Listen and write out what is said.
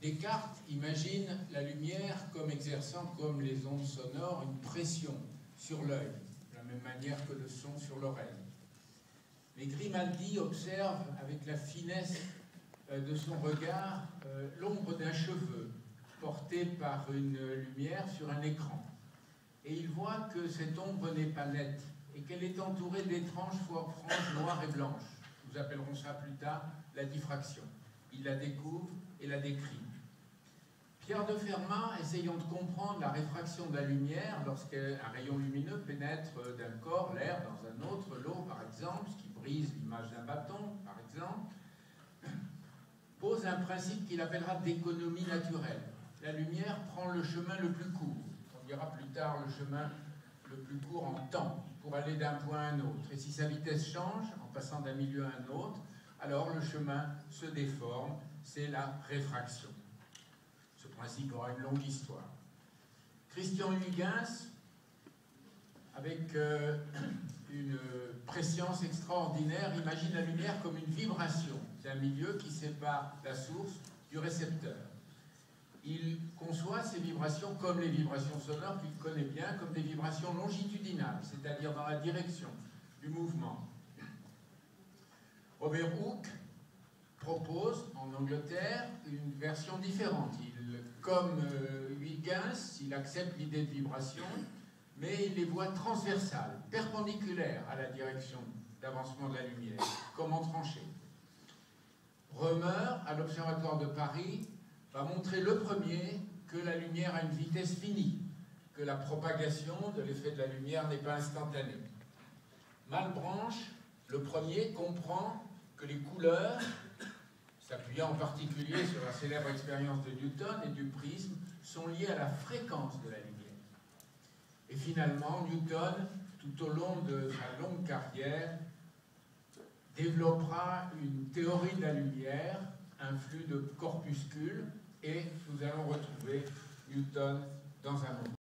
Descartes imagine la lumière comme exerçant, comme les ondes sonores, une pression sur l'œil, de la même manière que le son sur l'oreille. Mais Grimaldi observe avec la finesse de son regard l'ombre d'un cheveu porté par une lumière sur un écran. Et il voit que cette ombre n'est pas nette et qu'elle est entourée d'étranges franges noires et blanches. Nous appellerons ça plus tard la diffraction. Il la découvre et la décrit. Pierre de Fermat, essayant de comprendre la réfraction de la lumière lorsqu'un rayon lumineux pénètre d'un corps, l'air, dans un autre, l'eau par exemple, ce qui brise l'image d'un bâton par exemple, pose un principe qu'il appellera d'économie naturelle. La lumière prend le chemin le plus court. On dira plus tard le chemin le plus court en temps, pour aller d'un point à un autre. Et si sa vitesse change, en passant d'un milieu à un autre, alors le chemin se déforme, c'est la réfraction. Ce principe aura une longue histoire. Christian Huygens, avec une préscience extraordinaire, imagine la lumière comme une vibration d'un milieu qui sépare la source du récepteur. Il conçoit ces vibrations comme les vibrations sonores qu'il connaît bien, comme des vibrations longitudinales, c'est-à-dire dans la direction du mouvement. Robert Hooke propose en Angleterre une version différente. Comme Huygens, il accepte l'idée de vibration, mais il les voit transversales, perpendiculaires à la direction d'avancement de la lumière, comme en tranchée. Römer, à l'Observatoire de Paris, va montrer le premier que la lumière a une vitesse finie, que la propagation de l'effet de la lumière n'est pas instantanée. Malebranche, le premier, comprend que les couleurs, s'appuyant en particulier sur la célèbre expérience de Newton et du prisme, sont liées à la fréquence de la lumière. Et finalement, Newton, tout au long de sa longue carrière, développera une théorie de la lumière, un flux de corpuscules, et nous allons retrouver Newton dans un moment.